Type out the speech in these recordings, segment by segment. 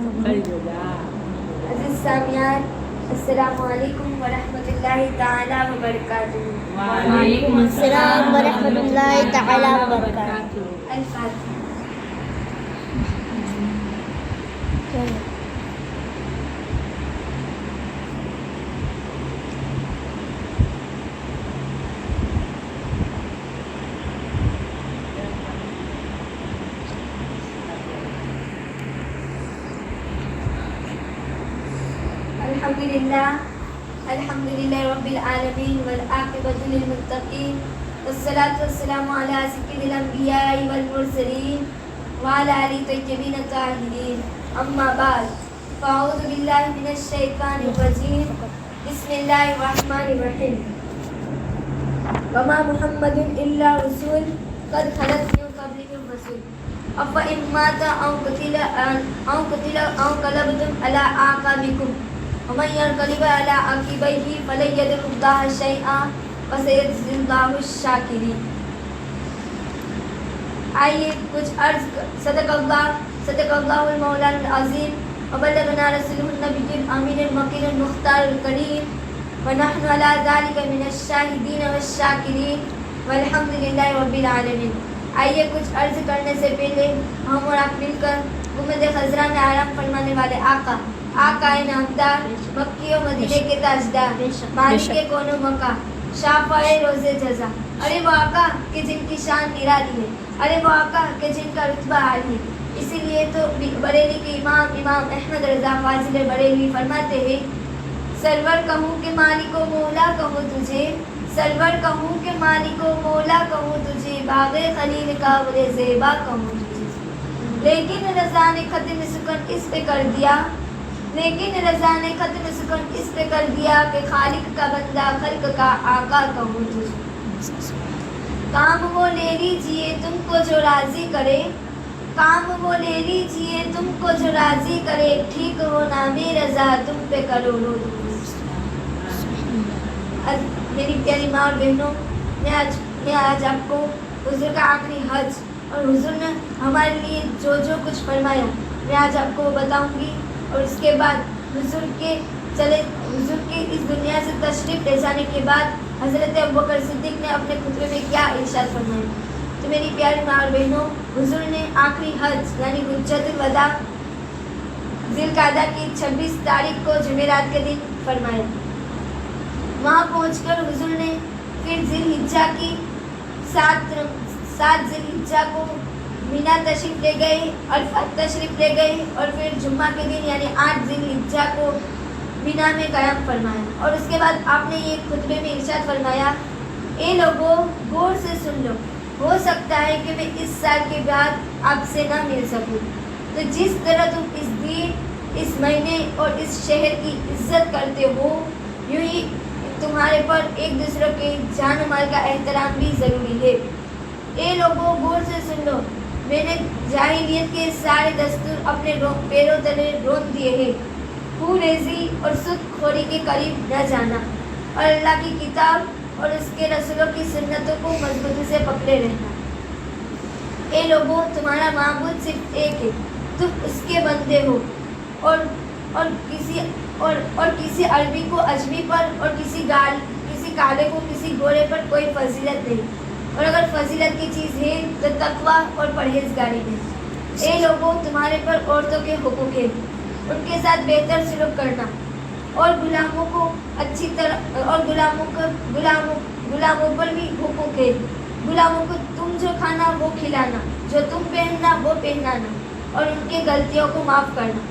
عزیز سامعین، السلام علیکم ورحمۃ اللہ تعالیٰ وبرکاتہ۔ وعلیکم السلام ورحمۃ اللہ تعالیٰ وبرکاتہ۔ الفاتحہ۔ الحمدللہ رب العالمین والعاقبۃ للمتقین والصلاۃ والسلام علی سید الانبیاء والمرسلین وعلی آلہ الطیبین الطاہرین، اما بعد، فاعوذ باللہ من الشیطان الرجیم، بسم اللہ الرحمن الرحیم۔ وما محمد الا رسول قد خلت من قبلہ الرسل افإن مات او قتل او انقلبتم علی اعقابکم ومن ينقلب على عقبيه فلن يضر الله شيئا وسيجزي الله الشاكرين۔ آئیے کچھ عرض صدق اللہ المولانا العظیم وبلغنا رسولہ النبی الامین المکین المختار الکریم ونحن على ذلك من الشاہدین والشاکرین والحمد للہ رب العالمین۔ آئیے کچھ عرض کرنے سے پہلے ہم اور آپ مل کر گنبد خضرا میں آرام فرمانے والے آقا نامدار، مکی و مدینے کے تاجدار، مالک کے کون و مکہ، شافع روز جزا، ارے وہ آقا کہ جن کی شان نرالی ہے، ارے وہ آقا کہ جن کا رتبہ عالی ہے۔ اسی لیے تو بریلی کے امام احمد رضا فاضل بریلوی فرماتے ہیں، سرور کہوں کہ مالک و مولا کہوں تجھے، سرور کہوں کہ مالک و مولا کہوں تجھے، باغ خلیل کا بڑے زیبا کہوں تجھے، لیکن رضا نے ختم سکن اس پہ کر دیا، لیکن رضا نے ختم سکن اس پہ کر دیا کہ خالق کا بندہ خلق کا آقا کہوں تجھے۔ کام وہ لے لیجئے تم کو جو راضی کرے، کام وہ لے لیجئے تم کو جو راضی کرے، ٹھیک ہو نام رضا تم پہ کرو رو۔ میری پیاری ماں اور بہنوں، میں آج آپ کو حضور کا آخری حج اور حضور نے ہمارے لیے جو کچھ فرمایا میں آج آپ کو بتاؤں گی، اور اس کے بعد حضور کے اس دنیا سے تشریف لے جانے کے بعد حضرت ابوبکر صدیق نے اپنے خطبے میں کیا ارشاد فرمایا۔ تو میری پیاری ماں اور بہنوں، حضور نے آخری حج یعنی حجۃ الوداع ذی القعدہ کی 26 تاریخ کو جمعرات کے دن فرمایا۔ وہاں پہنچ کر حضور نے پھر ذی الحجہ کی 7 ذی الحجہ کو مینا تشریف لے گئے، عرفات تشریف لے گئے، اور پھر جمعہ کے دن یعنی 8 ذی الحجہ کو مینا میں قیام فرمایا۔ اور اس کے بعد آپ نے یہ خطبے میں ارشاد فرمایا، اے لوگوں غور سے سن لو، ہو سکتا ہے کہ میں اس سال کے بعد آپ سے نہ مل سکوں، تو جس طرح تم اس دن، اس مہینے اور اس شہر کی عزت کرتے ہو، یوں ہی تمہارے پر ایک دوسرے کے جان و مال کا احترام بھی ضروری ہے۔ اے لوگوں غور سے سن لو، میں نے جاہلیت کے سارے دستور اپنے پیروں تلے رون دیے ہیں، خون ریزی اور سود خوری کے قریب نہ جانا، اور اللہ کی کتاب اور اس کے رسولوں کی سنتوں کو مضبوطی سے پکڑے رہنا۔ اے لوگوں تمہارا معبود صرف ایک ہے، تم اس کے بندے ہو، اور کسی عربی کو عجمی پر اور کسی کالے کو کسی گورے پر کوئی فضیلت نہیں، اور اگر فضیلت کی چیز ہے تو تقویٰ اور پرہیزگاری ہے۔ اے لوگوں تمہارے پر عورتوں کے حقوق ہیں، ان کے ساتھ بہتر سلوک کرنا، اور غلاموں کو اچھی طرح، اور غلاموں پر بھی حقوق ہے، غلاموں کو تم جو کھانا وہ کھلانا، جو تم پہننا وہ پہنانا، اور ان کے غلطیوں کو معاف کرنا۔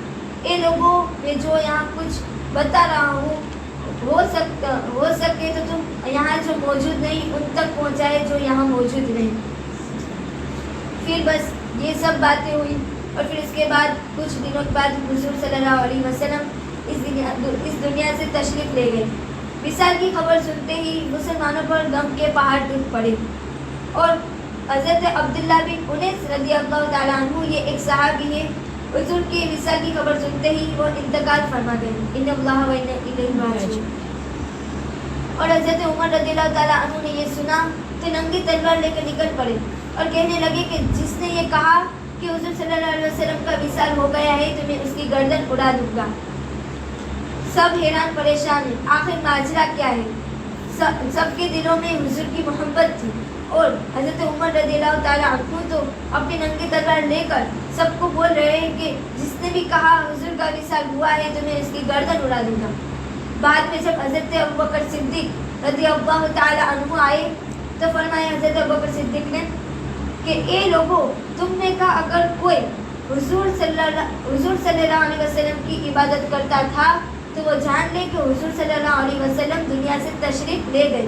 اے لوگوں میں جو یہاں کچھ بتا رہا ہوں، ہو سکے تو تم یہاں جو موجود نہیں ان تک پہنچائے جو یہاں موجود نہیں۔ پھر بس یہ سب باتیں ہوئی، اور پھر اس کے بعد کچھ دنوں کے بعد حضور صلی اللہ علیہ وسلم اس دنیا سے تشریف لے گئے۔ وصال کی خبر سنتے ہی مسلمانوں پر غم کے پہاڑ ٹوٹ پڑے، اور حضرت عبداللہ بن انیس رضی اللہ تعالیٰ عنہ، یہ ایک صحابی ہے، حضور کے وصال کی خبر سنتے ہی وہ انتقال فرما گئے، ان اللہ و انا الیہ راجعون۔ اور حضرت عمر رضی اللہ تعالیٰ عنہ نے یہ سنا تو ننگی تلوار لے کر نکل پڑے اور کہنے لگے کہ جس نے یہ کہا کہ حضور صلی اللہ علیہ وسلم کا وصال ہو گیا ہے تو میں اس کی گردن اڑا دوں گا۔ سب حیران پریشان ہیں، آخر ماجرا کیا ہے؟ سب کے دلوں میں حضور کی محبت تھی، اور حضرت عمر رضی اللہ تعالیٰ عنہ تو اپنی ننگی تلوار لے کر سب کو بول رہے ہیں کہ جس نے بھی کہا حضور کا وصال ہوا ہے تو میں اس کی گردن اڑا دوں گا۔ بعد میں جب حضرت ابوبکر صدیق رضی اللہ تعالیٰ عنہ آئے تو فرمایا حضرت ابوبکر صدیق نے کہ اے لوگوں، تم نے کہا اگر کوئی حضور صلی اللہ علیہ وسلم کی عبادت کرتا تھا تو وہ جان لے کہ حضور صلی اللہ علیہ وسلم دنیا سے تشریف لے گئے،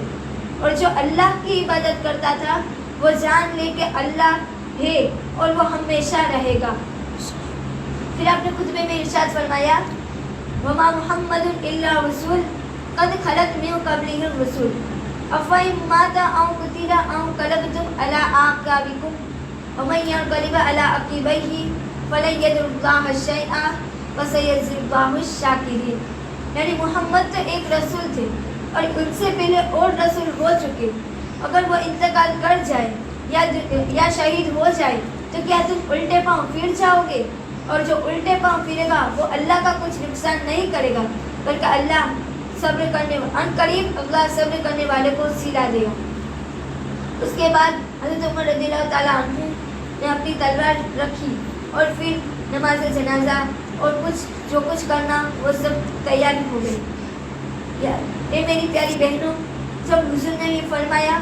اور جو اللہ کی عبادت کرتا تھا وہ جان لے کہ اللہ ہے اور وہ ہمیشہ رہے گا۔ پھر آپ نے خطبے میں ارشاد فرمایا وما محمد الا رسول قد خلت من قبله الرسول افإن مات أو قتل أو انقلبتم على أعقابكم ومن ينقلب على عقبيه فلن يضر الله شيئا وسيجزي الله الشاكرين۔ یعنی محمد تو ایک رسول تھے اور ان سے پہلے اور رسول ہو چکے، اگر وہ انتقال کر جائے یا شہید ہو جائے تو کیا تم الٹے پاؤں پھر جاؤ گے؟ اور جو الٹے پاؤں پھرے گا وہ اللہ کا کچھ نقصان نہیں کرے گا، بلکہ اللہ صبر کرنے ان قریب اللہ صبر کرنے والے کو سلا دے گا۔ اس کے بعد حضرت عمر رضی اللہ تعالیٰ عنہ نے اپنی تلوار رکھی اور پھر نماز جنازہ اور جو کچھ کرنا وہ سب تیاری ہو گئی۔ اے میری پیاری بہنوں، جب حضور نے یہ فرمایا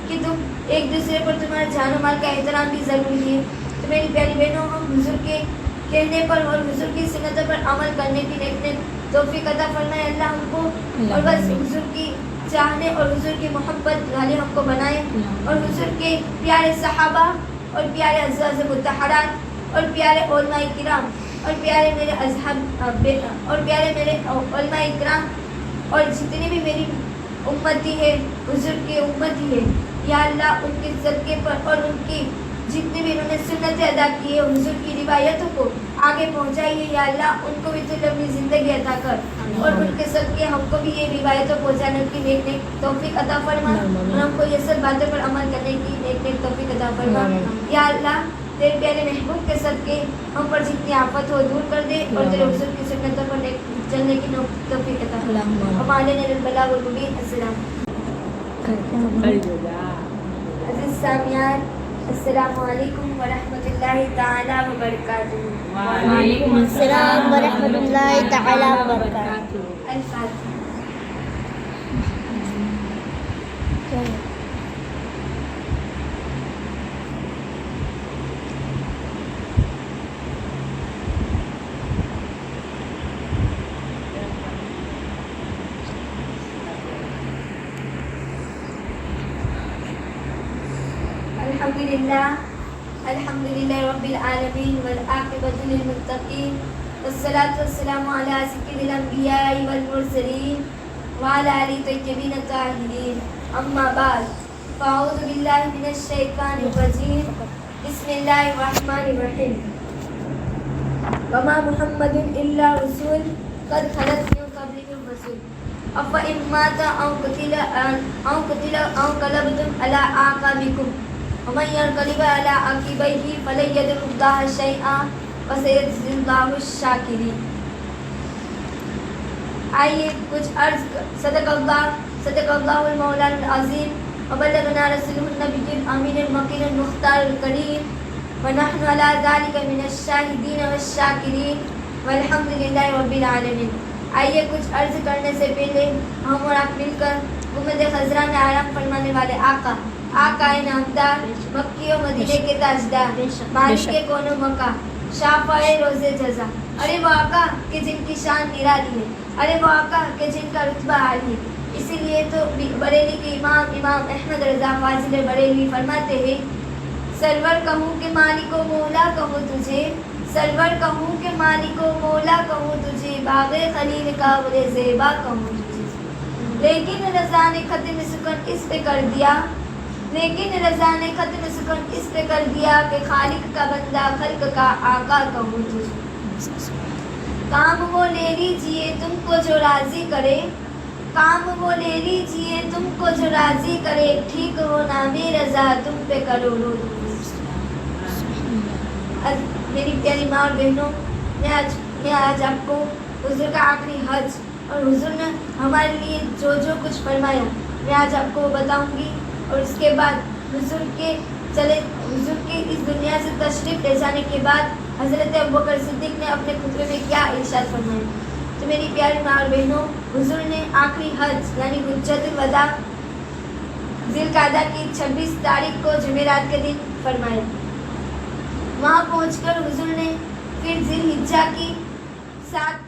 کہ تم ایک دوسرے پر تمہارا جان و مال کا احترام بھی ضروری ہے، تو میری پیاری بہنوں ہم حضور کے کہنے پر اور حضور کی سنتوں پر عمل کرنے کی نیک توفیق عطا فرمائے اللہ ہم کو، اور بس حضور کی چاہنے اور حضور کی محبت والے ہم کو بنائے، اور حضور کے پیارے صحابہ اور پیارے ازواج مطہرات اور پیارے علماء کرام اور پیارے میرے اصحاب اور پیارے میرے علماء کرام اور جتنی بھی میری امتی ہے حضور کی امتی ہے، یا اللہ ان کے صدقے پر اور ان کی جتنی بھی انہوں نے سنتیں ادا کی ہے حضور کی روایتوں کو آگے پہنچائیے، یا اللہ ان کو بھی تو لمبی زندگی عطا کر، اور ان کے صدقے ہم کو بھی یہ روایتوں پہنچانے کی نیک توفیق عطا فرما، اور ہم کو یہ سب باتوں پر عمل کرنے کی نیک توفیق عطا فرما۔ یا اللہ تیرے پیارے محبوب کے صدقے ہم پر جتنی آفت ہو دور کر دے، اور تیرے حضور کی سنتوں پر چلنے کی توفیق عطا فرما۔ ہمارے البلاغ المبین۔ السلام عزیز سامعین، السلام علیکم ورحمۃ اللہ تعالیٰ وبرکاتہ۔ وعلیکم السلام ورحمۃ اللہ تعالیٰ وبرکاتہ۔ الفاتحہ۔ الحمد للہ رب العالمین والعاقبۃ للمتقین والصلاة والسلام علی سید الانبیاء والمرسلین وعلی آلہ الطیبین الطاہرین، اما بعد، فاعوذ باللہ من الشیطان الرجیم، بسم اللہ الرحمن الرحیم۔ وما محمد الا رسول قد خلت من قبلہ الرسل افإن مات أو قتل أو انقلبتم على أعقابكم ومن ينقلب على عقبيه فلن يضر الله شيئا وسيجزي الله الشاكرين۔ آئیے کچھ عرض صدق اللہ المولانا العظیم وبلغنا رسوله النبی الامین المکین المختار الکریم ونحن على ذلك من الشاہدین والشاکرین والحمد للہ رب العالمین۔ آئیے کچھ عرض کرنے سے پہلے ہم اور آپ مل کر گنبد خضرا میں آرام فرمانے والے آقا نامدار، مکی و مدینے کے تاجدار، مالک کے کون و مکہ، شافع روز جزا، ارے وہ آقا کہ جن کی شان نرالی ہے، ارے وہ آقا کہ جن کا رتبہ عالی ہے۔ اسی لیے تو بریلی کے امام احمد رضا فاضل بریلوی فرماتے ہیں، سرور کہوں کہ مالک و مولا کہوں تجھے، سرور کہوں کہ مالک و مولا کہوں تجھے، باغ خلیل کا بڑے زیبا کہوں تجھے، لیکن رضا نے ختم سکن اس پہ کر دیا، لیکن رضا نے ختم سکن اس پہ کر دیا کہ خالق کا بندہ خلق کا آقا کہوں تجھے۔ کام وہ لے لیجئے تم کو جو راضی کرے، کام وہ لے لیجئے تم کو جو راضی کرے، ٹھیک ہو نام رضا تم پہ کرو رو۔ میری پیاری ماں اور بہنوں، میں آج آپ کو حضور کا آخری حج اور حضور نے ہمارے لیے جو کچھ فرمایا میں آج آپ کو بتاؤں گی، اور اس کے بعد حضور کے اس دنیا سے تشریف لے جانے کے بعد حضرت ابوبکر صدیق نے اپنے خطبے میں کیا ارشاد فرمایا۔ تو میری پیاری ماں اور بہنوں، حضور نے آخری حج یعنی حجۃ الوداع ذی القعدہ کی 26 تاریخ کو جمعرات کے دن فرمایا۔ وہاں پہنچ کر حضور نے پھر ذی الحجہ کی 7